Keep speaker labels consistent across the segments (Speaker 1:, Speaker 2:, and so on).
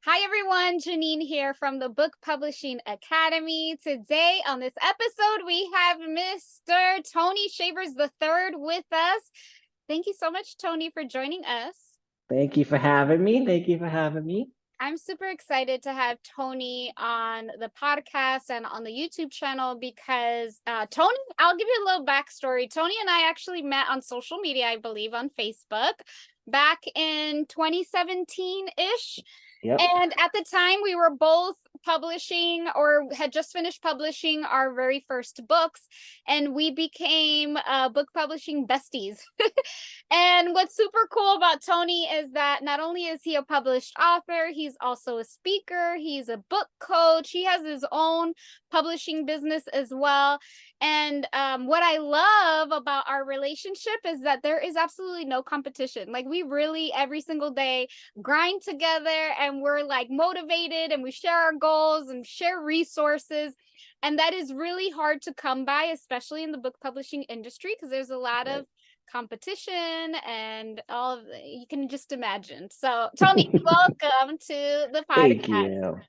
Speaker 1: Hi everyone, Janine here from the Book Publishing Academy. Today on this episode, we have Mr. Tony Shavers III with us. Thank you so much, Tony, for joining us.
Speaker 2: Thank you for having me. Thank you for having me.
Speaker 1: I'm super excited to have Tony on the podcast and on the YouTube channel because Tony, I'll give you a little backstory. Tony and I actually met on social media, I believe, on Facebook back in 2017-ish.
Speaker 2: Yep.
Speaker 1: And at the time, we were both publishing or had just finished publishing our very first books, and we became book publishing besties. And what's super cool about Tony is that not only is he a published author, he's also a speaker, he's a book coach, he has his own publishing business as well. And what I love about our relationship is that there is absolutely no competition. Like, we really every single day grind together, and we're like motivated, and we share our goals and share resources. And that is really hard to come by, especially in the book publishing industry, because there's a lot of competition and all of you can just imagine. So Tony, welcome to the
Speaker 2: Thank
Speaker 1: podcast.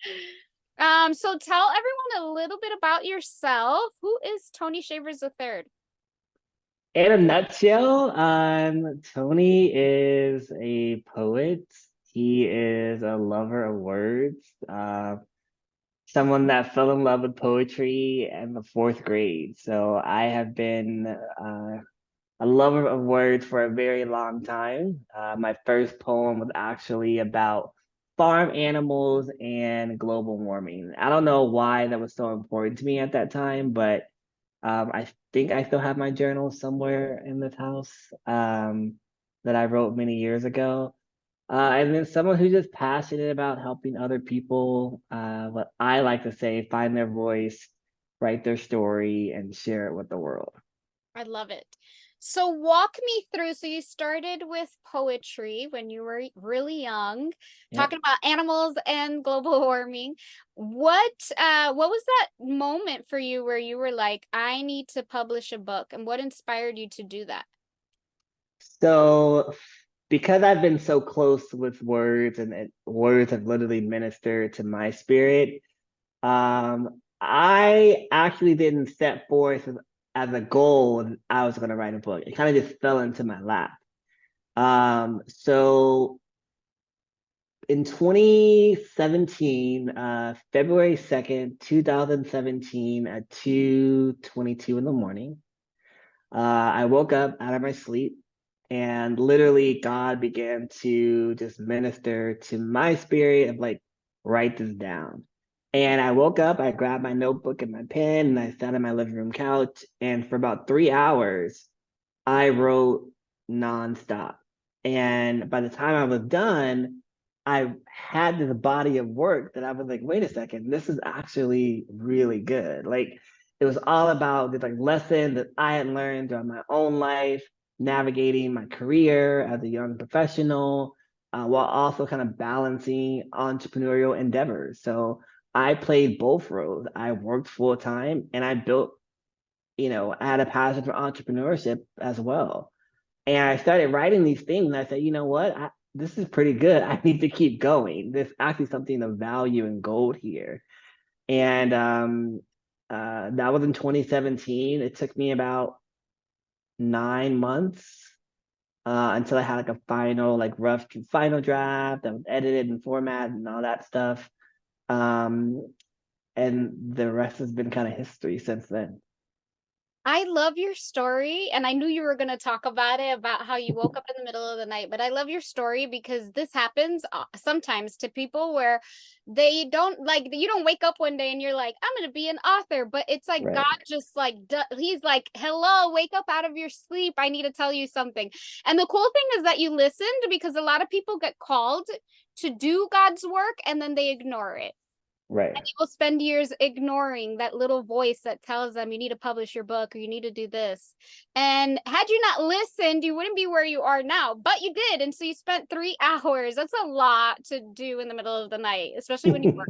Speaker 2: you.
Speaker 1: So tell everyone a little bit about yourself. Who is Tony Shavers III?
Speaker 2: In a nutshell, Tony is a poet. He is a lover of words. Someone that fell in love with poetry in the fourth grade. So I have been a lover of words for a very long time. My first poem was actually about farm animals and global warming. I don't know why that was so important to me at that time, but I think I still have my journal somewhere in this house that I wrote many years ago. And then someone who's just passionate about helping other people, what I like to say, find their voice, write their story, and share it with the world.
Speaker 1: I love it. So walk me through. So you started with poetry when you were really young,
Speaker 2: Yep.
Speaker 1: talking about animals and global warming. What was that moment for you where you were like, I need to publish a book? And what inspired you to do that?
Speaker 2: So, because I've been so close with words and words have literally ministered to my spirit, I actually didn't set forth as a goal that I was going to write a book. It kind of just fell into my lap. So in 2017, February 2nd, 2017, at 2:22 in the morning, I woke up out of my sleep, and literally God began to just minister to my spirit of like, write this down. And I woke up, I grabbed my notebook and my pen, and I sat on my living room couch. And for about 3 hours, I wrote nonstop. And by the time I was done, I had this body of work that I was like, wait a second, this is actually really good. Like, it was all about the like lesson that I had learned throughout my own life, navigating my career as a young professional, while also kind of balancing entrepreneurial endeavors. So I played both roles. I worked full time, and I built, I had a passion for entrepreneurship as well. And I started writing these things, and I said, you know what? This is pretty good. I need to keep going. There's actually something of value and gold here. And that was in 2017. It took me about 9 months until I had like a final, like rough final draft that was edited and formatted and all that stuff. Um, and the rest has been kind of history since then.
Speaker 1: I love your story, and I knew you were going to talk about it, about how you woke up in the middle of the night, but I love your story because this happens sometimes to people where they don't like, you don't wake up one day and you're like, I'm going to be an author, but it's like God
Speaker 2: Right.
Speaker 1: just like, he's like, hello, wake up out of your sleep. I need to tell you something. And the cool thing is that you listened, because a lot of people get called to do God's work and then they ignore it.
Speaker 2: Right.
Speaker 1: And people spend years ignoring that little voice that tells them you need to publish your book or you need to do this. And had you not listened, you wouldn't be where you are now, but you did. And so you spent 3 hours. That's a lot to do in the middle of the night, especially when you work.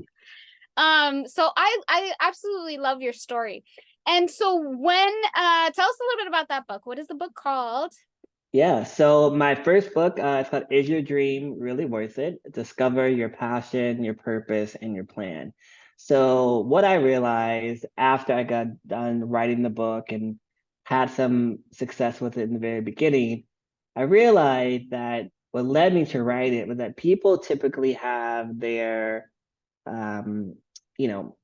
Speaker 1: So I absolutely love your story. And so when tell us a little bit about that book. What is the book called?
Speaker 2: Yeah, so my first book, it's called Is Your Dream Really Worth It? Discover your passion, your purpose, and your plan. So what I realized after I got done writing the book and had some success with it in the very beginning, I realized that what led me to write it was that people typically have their um, you know,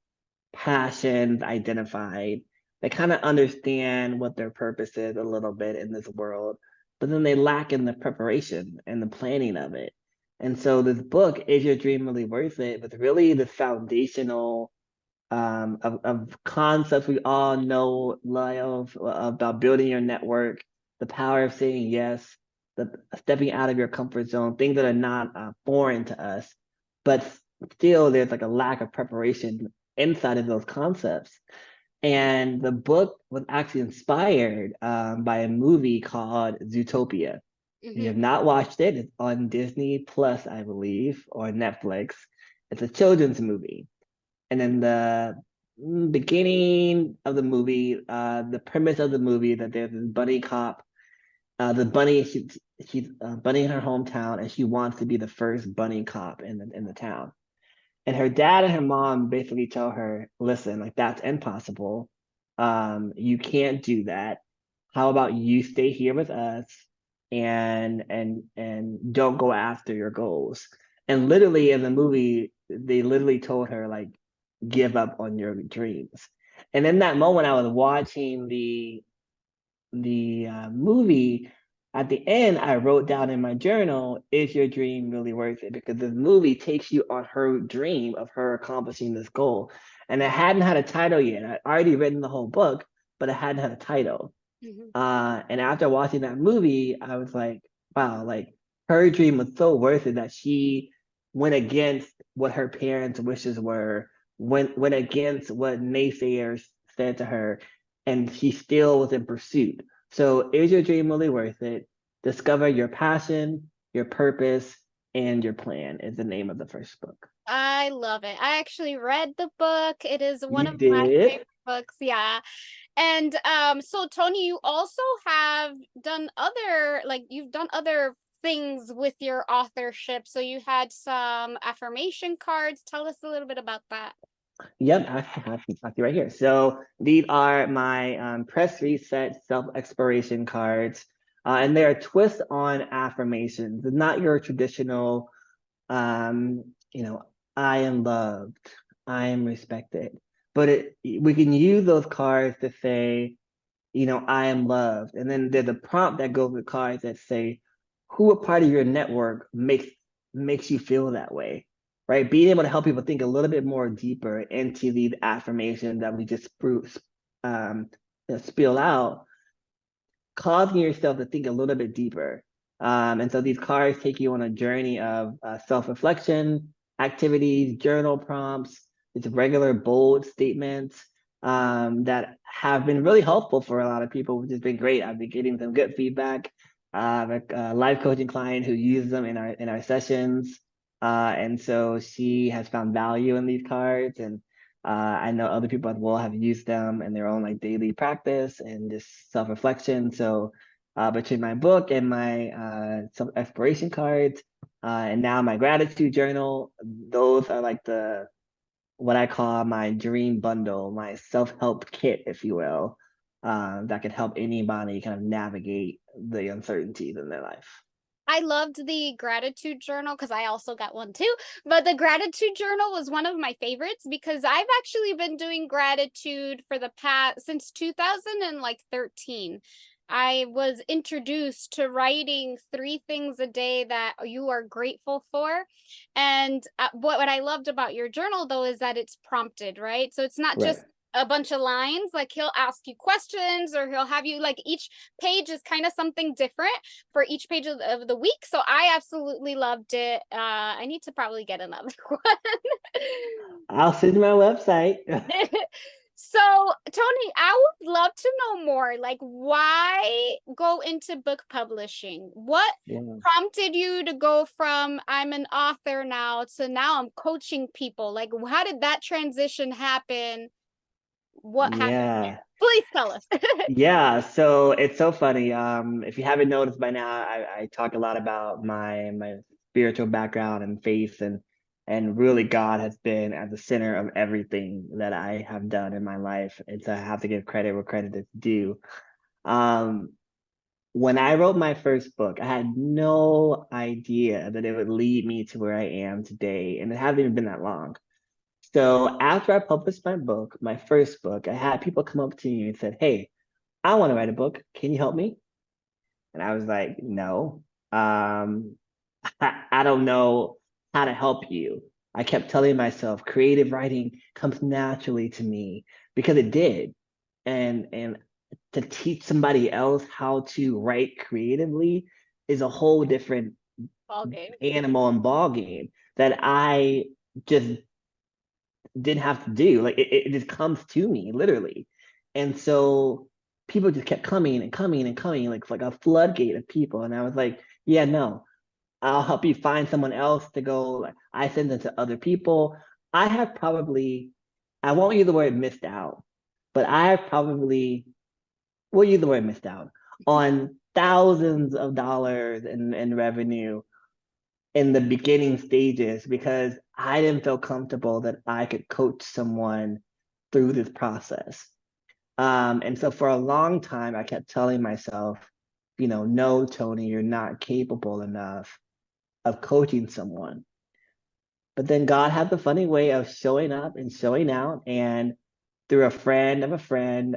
Speaker 2: passions identified. They kind of understand what their purpose is a little bit in this world, but then they lack in the preparation and the planning of it. And so this book, Is Your Dream Really Worth It? Was really the foundational of concepts we all know, love about building your network, the power of saying yes, the stepping out of your comfort zone, things that are not foreign to us, but still there's like a lack of preparation inside of those concepts. And the book was actually inspired by a movie called Zootopia. If you
Speaker 1: Hmm.
Speaker 2: have not watched it, it's on Disney Plus, I believe, or Netflix. It's a children's movie. And in the beginning of the movie, the premise of the movie that there's this bunny cop. The bunny, she's bunny in her hometown, and she wants to be the first bunny cop in the town. And her dad and her mom basically tell her, listen, like that's impossible. You can't do that. How about you stay here with us and don't go after your goals? And literally in the movie, they literally told her like, give up on your dreams. And in that moment, I was watching the movie, at the end, I wrote down in my journal, is your dream really worth it? Because this movie takes you on her dream of her accomplishing this goal. And it hadn't had a title yet. I'd already written the whole book, but it hadn't had a title.
Speaker 1: Hmm.
Speaker 2: And after watching that movie, I was like, wow, like her dream was so worth it that she went against what her parents' wishes were, went against what naysayers said to her, and she still was in pursuit. So is your dream really worth it? Discover your passion, your purpose, and your plan is the name of the first book.
Speaker 1: I love it. I actually read the book. It is one
Speaker 2: You
Speaker 1: of my
Speaker 2: did?
Speaker 1: favorite books. Yeah. And so Tony, you also have done other, like you've done other things with your authorship. So you had some affirmation cards. Tell us a little bit about that.
Speaker 2: Yep, I have you right here. So these are my press reset self-exploration cards, and they're a twist on affirmations. They're not your traditional, um, you know, I am loved, I am respected, but we can use those cards to say, I am loved. And then there's a prompt that goes with cards that say, who a part of your network makes you feel that way, right? Being able to help people think a little bit more deeper into these affirmations that we just um, spill out, causing yourself to think a little bit deeper. And so these cards take you on a journey of self-reflection, activities, journal prompts, it's regular bold statements that have been really helpful for a lot of people, which has been great. I've been getting some good feedback. A life coaching client who uses them in our sessions, and so she has found value in these cards, and I know other people as well have used them in their own like daily practice and just self-reflection. So between my book and my self-exploration cards, and now my gratitude journal, those are like the what I call my dream bundle, my self-help kit, if you will, that can help anybody kind of navigate the uncertainties in their life.
Speaker 1: I loved the gratitude journal because I also got one too. But the gratitude journal was one of my favorites because I've actually been doing gratitude for the past since 2013. I was introduced to writing 3 things a day that you are grateful for. And what I loved about your journal, though, is that it's prompted, right? So it's not
Speaker 2: Right.
Speaker 1: just a bunch of lines. Like he'll ask you questions or he'll have you like each page is kind of something different for each page of the week. So I absolutely loved it. I need to probably get another one.
Speaker 2: I'll send you my website.
Speaker 1: So, Tony, I would love to know more. Like, why go into book publishing? What
Speaker 2: Yeah.
Speaker 1: prompted you to go from I'm an author now to now I'm coaching people? Like, how did that transition happen? What happened
Speaker 2: Yeah.
Speaker 1: there? Please tell us.
Speaker 2: Yeah, so it's so funny. If you haven't noticed by now, I talk a lot about my spiritual background and faith, and really God has been at the center of everything that I have done in my life. And so I have to give credit where credit is due. Um, when I wrote my first book, I had no idea that it would lead me to where I am today, and it hasn't even been that long. So after I published my book, my first book, I had people come up to me and said, "Hey, I want to write a book. Can you help me?" And I was like, "No, I don't know how to help you." I kept telling myself creative writing comes naturally to me because it did. And to teach somebody else how to write creatively is a whole different
Speaker 1: Ball game.
Speaker 2: animal and ball game that I just didn't have to do. Like it just comes to me literally. And so people just kept coming and coming and coming, like a floodgate of people. And I was like, yeah, no, I'll help you find someone else to go. Like I send them to other people. I have probably, I won't use the word missed out, but I have probably, we'll use the word missed out on thousands of dollars in revenue in the beginning stages because I didn't feel comfortable that I could coach someone through this process. And so for a long time, I kept telling myself, no, Tony, you're not capable enough of coaching someone. But then God had the funny way of showing up and showing out. And through a friend of a friend,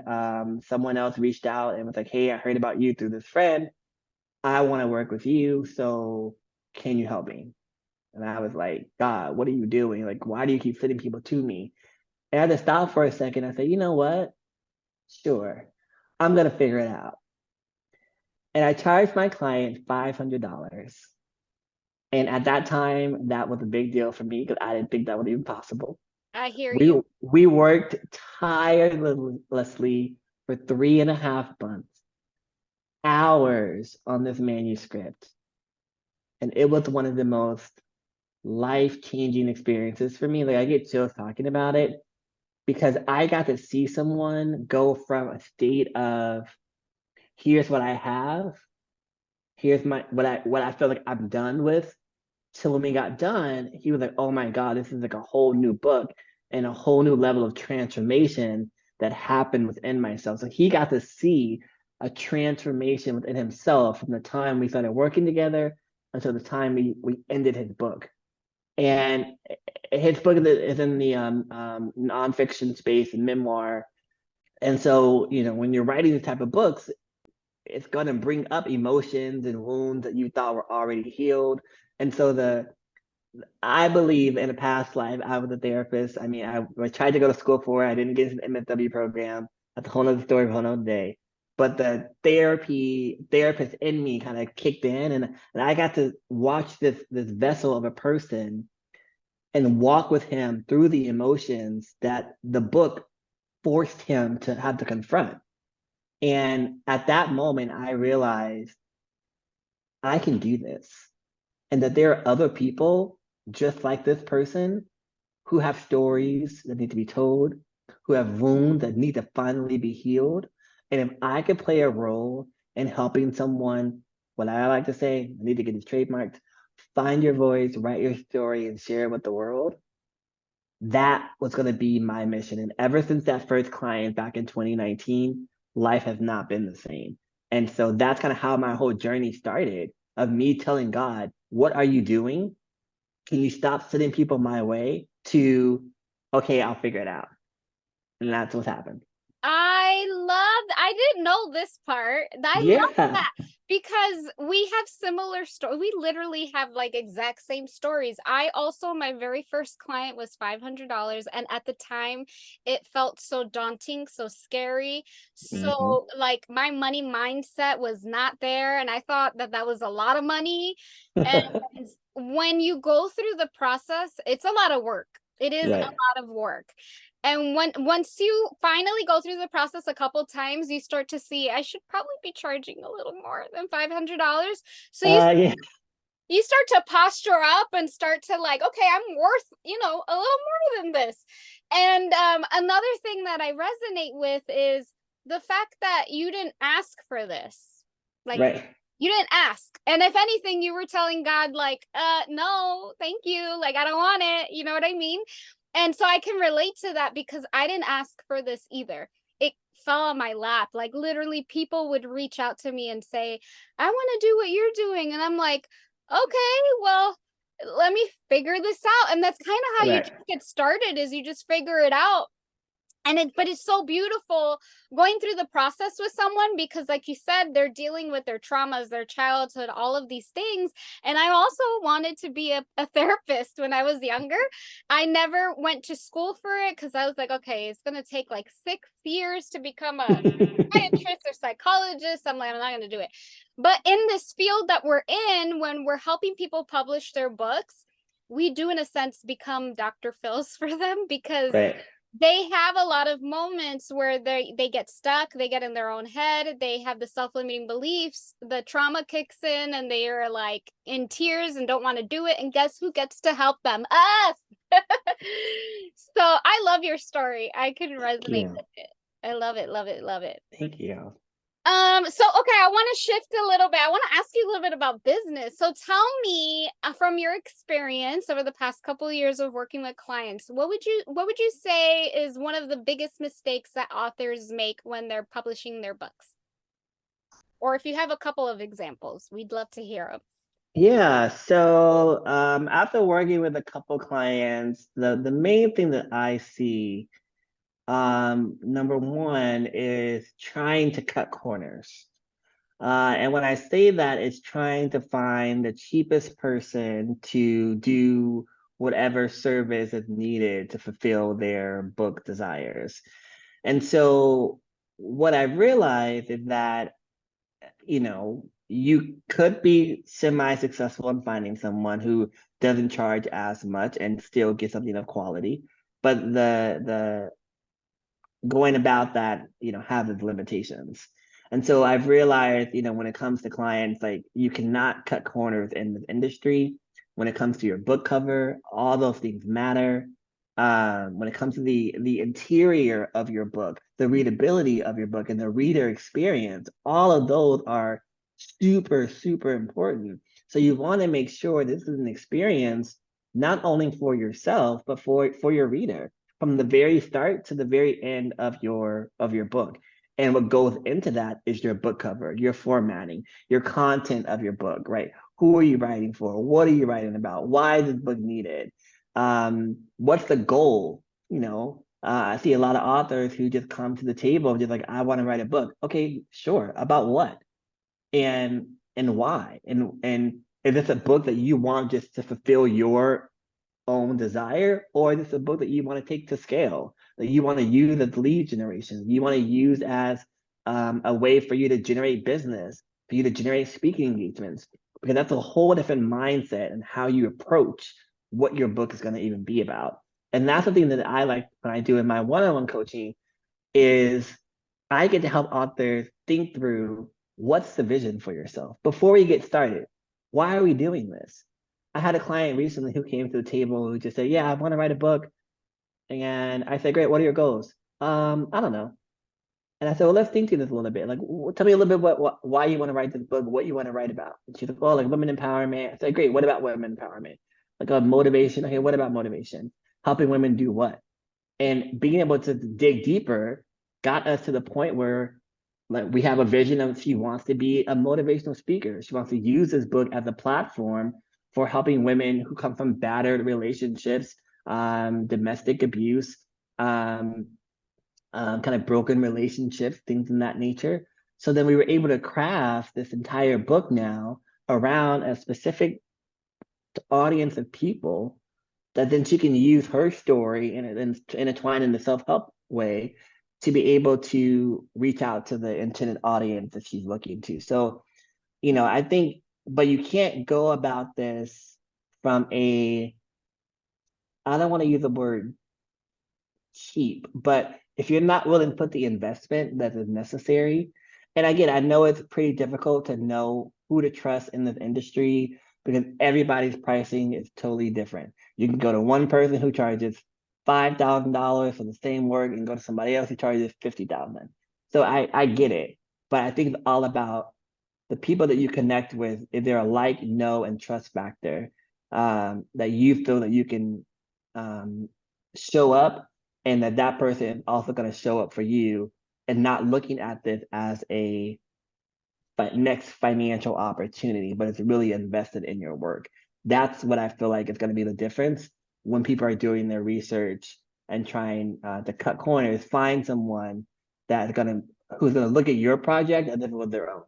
Speaker 2: someone else reached out and was like, "Hey, I heard about you through this friend. I want to work with you. So can you help me?" And I was like, "God, what are you doing? Like, why do you keep sending people to me?" And I had to stop for a second. I said, "You know what? Sure. I'm going to figure it out." And I charged my client $500. And at that time, that was a big deal for me because I didn't think that was even possible.
Speaker 1: I hear
Speaker 2: We
Speaker 1: you.
Speaker 2: we worked tirelessly for 3.5 months, hours on this manuscript. And it was one of the most life-changing experiences for me. Like I get chills talking about it because I got to see someone go from a state of here's what I have, here's my what I feel like I'm done with. So when we got done, he was like, "Oh my God, this is like a whole new book and a whole new level of transformation that happened within myself." So he got to see a transformation within himself from the time we started working together until the time we ended his book. And his book is in the nonfiction space and memoir. And so, when you're writing these type of books, it's going to bring up emotions and wounds that you thought were already healed. And so I believe in a past life, I was a therapist. I mean, I tried to go to school for it. I didn't get into the MSW program. That's a whole nother story for a whole nother day. But the therapist in me kind of kicked in, and I got to watch this vessel of a person and walk with him through the emotions that the book forced him to have to confront. And at that moment, I realized I can do this, and that there are other people just like this person who have stories that need to be told, who have wounds that need to finally be healed. And if I could play a role in helping someone, what I like to say, I need to get this trademarked, find your voice, write your story, and share it with the world. That was going to be my mission. And ever since that first client back in 2019, life has not been the same. And so that's kind of how my whole journey started of me telling God, "What are you doing? Can you stop sending people my way?" To, "Okay, I'll figure it out." And that's what's happened.
Speaker 1: I didn't know this part. I love
Speaker 2: Yeah.
Speaker 1: that because we have similar story. We literally have like exact same stories. I also, my very first client was $500. And at the time, it felt so daunting, so scary.
Speaker 2: Hmm.
Speaker 1: So, like, my money mindset was not there. And I thought that that was a lot of money. And when you go through the process, it's a lot of work. It is a
Speaker 2: Right.
Speaker 1: lot of work. And once you finally go through the process a couple times, you start to see I should probably be charging a little more than $500. So you
Speaker 2: Yeah.
Speaker 1: you start to posture up and start to like, okay, I'm worth, a little more than this. And another thing that I resonate with is the fact that you didn't ask for this. Like,
Speaker 2: Right.
Speaker 1: you didn't ask. And if anything, you were telling God, like, no, thank you. Like, I don't want it. You know what I mean? And so I can relate to that because I didn't ask for this either. It fell on my lap. Like, literally, people would reach out to me and say, I want to do what you're doing. And I'm like, okay, well, let me figure this out. And that's kind of how you
Speaker 2: Right.
Speaker 1: just get started, is you just figure it out. But it's so beautiful going through the process with someone, because like you said, they're dealing with their traumas, their childhood, all of these things. And I also wanted to be a therapist when I was younger. I never went to school for it because I was like, okay, it's going to take like 6 years to become a psychiatrist or psychologist. I'm like, I'm not going to do it. But in this field that we're in, when we're helping people publish their books, we do in a sense become Dr. Phil's for them, because
Speaker 2: Right.
Speaker 1: they have a lot of moments where they get stuck, they get in their own head, they have the self-limiting beliefs, the trauma kicks in, and they are like in tears and don't want to do it. And guess who gets to help them? Us. So I love your story. I can resonate with it. I love it, love it, love it.
Speaker 2: Thank you.
Speaker 1: So okay, I want to shift a little bit. I want to ask you a little bit about business. So tell me, from your experience over the past couple of years of working with clients, what would you say is one of the biggest mistakes that authors make when they're publishing their books? Or if you have a couple of examples, we'd love to hear them.
Speaker 2: Yeah, so after working with a couple clients, the main thing that I see, number one is trying to cut corners. And when I say that, it's trying to find the cheapest person to do whatever service is needed to fulfill their book desires. And so what I realized is that, you could be semi-successful in finding someone who doesn't charge as much and still get something of quality. But the going about that, has its limitations. And so I've realized, when it comes to clients, like you cannot cut corners in this industry. When it comes to your book cover, all those things matter. When it comes to the interior of your book, the readability of your book, and the reader experience, all of those are super, super important. So you want to make sure this is an experience not only for yourself, but for your reader from the very start to the very end of your book. And what goes into that is your book cover, your formatting, your content of your book, right? Who are you writing for? What are you writing about? Why is this book needed? What's the goal? I see a lot of authors who just come to the table just like, I want to write a book. Okay, sure. About what? And why? And is this a book that you want just to fulfill your own desire, or is this a book that you want to take to scale, that you want to use as lead generation, you want to use as a way for you to generate business, for you to generate speaking engagements, because that's a whole different mindset and how you approach what your book is going to even be about. And that's the thing that I like when I do in my one-on-one coaching is I get to help authors think through what's the vision for yourself before we get started. Why are we doing this? I had a client recently who came to the table who just said, yeah, I want to write a book. And I said, great, what are your goals? I don't know. And I said, well, let's think through this a little bit. Like, tell me a little bit why you want to write this book, what you want to write about. And she's like, oh, like women empowerment. I said, great, what about women empowerment? Like a motivation. Okay, what about motivation? Helping women do what? And being able to dig deeper got us to the point where like we have a vision of she wants to be a motivational speaker. She wants to use this book as a platform for helping women who come from battered relationships, domestic abuse, kind of broken relationships, things in that nature. So then we were able to craft this entire book now around a specific audience of people that then she can use her story and intertwine in the self-help way to be able to reach out to the intended audience that she's looking to. So, I think, but you can't go about this from I don't want to use the word cheap, but if you're not willing to put the investment that is necessary, and again, I know it's pretty difficult to know who to trust in this industry, because everybody's pricing is totally different. You can go to one person who charges $5,000 for the same work and go to somebody else who charges 50,000. So I get it, but I think it's all about the people that you connect with. Is there a like, know, and trust factor that you feel that you can show up, and that person is also going to show up for you, and not looking at this as a next financial opportunity, but it's really invested in your work. That's what I feel like is going to be the difference when people are doing their research and trying to cut corners. Find someone that's who's gonna look at your project as if it was their own.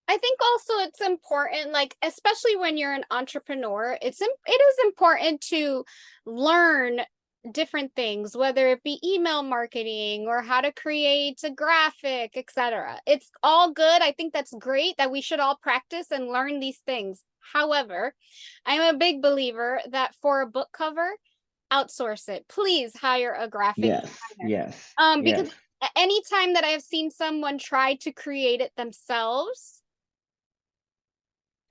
Speaker 1: I think also it's important, like, especially when you're an entrepreneur, it is important to learn different things, whether it be email marketing or how to create a graphic, etc. It's all good. I think that's great that we should all practice and learn these things. However, I'm a big believer that for a book cover, outsource it. Please hire a graphic
Speaker 2: Yes,
Speaker 1: designer.
Speaker 2: yes,
Speaker 1: Because
Speaker 2: yes.
Speaker 1: anytime that I've seen someone try to create it themselves,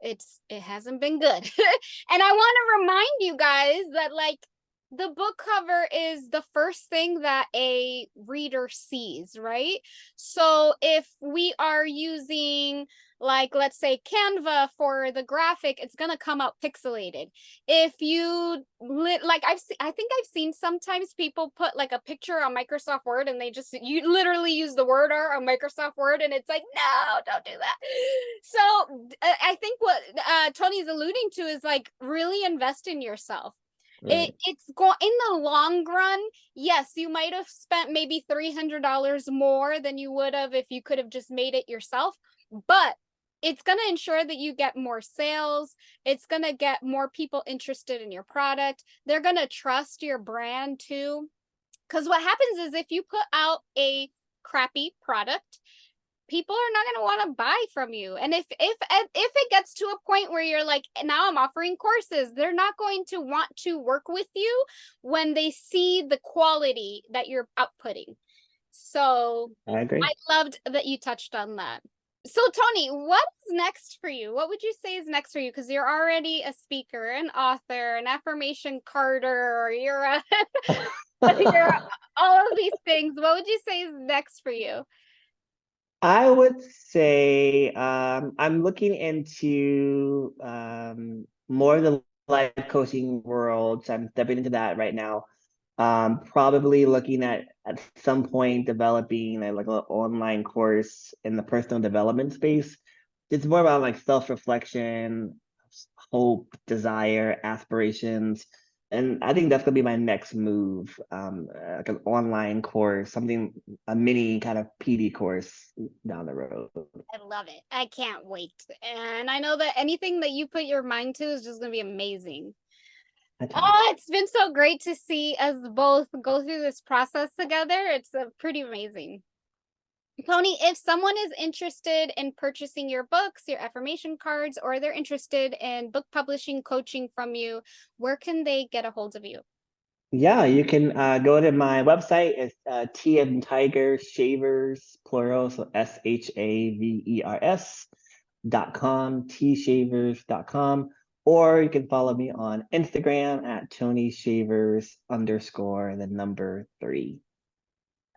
Speaker 1: it hasn't been good. And I want to remind you guys that, like, the book cover is the first thing that a reader sees, right? So if we are using, like, let's say Canva for the graphic, it's going to come out pixelated. If you like, I think I've seen sometimes people put like a picture on Microsoft Word and you literally use the word art on Microsoft Word, and it's like, no, don't do that. So I think what Tony's alluding to is, like, really invest in yourself.
Speaker 2: Right.
Speaker 1: It's going in the long run. Yes, you might have spent maybe $300 more than you would have if you could have just made it yourself, but it's going to ensure that you get more sales. It's going to get more people interested in your product. They're going to trust your brand too. Because what happens is, if you put out a crappy product, people are not going to want to buy from you. And if it gets to a point where you're like, now I'm offering courses, they're not going to want to work with you when they see the quality that you're outputting. So
Speaker 2: I agree.
Speaker 1: I loved that you touched on that. So Tony, what's next for you? What would you say is next for you? Because you're already a speaker, an author, an affirmation carder, you're all of these things. What would you say is next for you?
Speaker 2: I would say I'm looking into more of the life coaching world. So I'm stepping into that right now. Probably looking at some point developing like an online course in the personal development space. It's more about like self-reflection, hope, desire, aspirations. And I think that's gonna be my next move, like an online course, something, a mini kind of PD course down the road.
Speaker 1: I love it. I can't wait. And I know that anything that you put your mind to is just going to be amazing.
Speaker 2: That's right.
Speaker 1: Oh, it's been so great to see us both go through this process together. It's pretty amazing. Tony, if someone is interested in purchasing your books, your affirmation cards, or they're interested in book publishing coaching from you, where can they get a hold of you?
Speaker 2: Yeah, you can go to my website. It's T and Tiger Shavers, plural, so SHAVERS.com, tshavers.com, or you can follow me on Instagram at Tony Shavers underscore the number 3.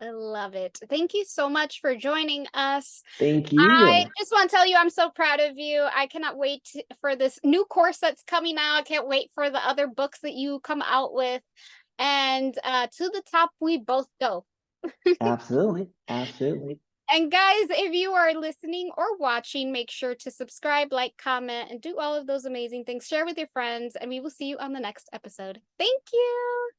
Speaker 1: I love it. Thank you so much for joining us.
Speaker 2: Thank
Speaker 1: I
Speaker 2: you.
Speaker 1: just want to tell you, I'm so proud of you. I cannot wait for this new course that's coming out. I can't wait for the other books that you come out with. And to the top, we both go.
Speaker 2: Absolutely. Absolutely.
Speaker 1: And guys, if you are listening or watching, make sure to subscribe, like, comment, and do all of those amazing things. Share with your friends, and we will see you on the next episode. Thank you.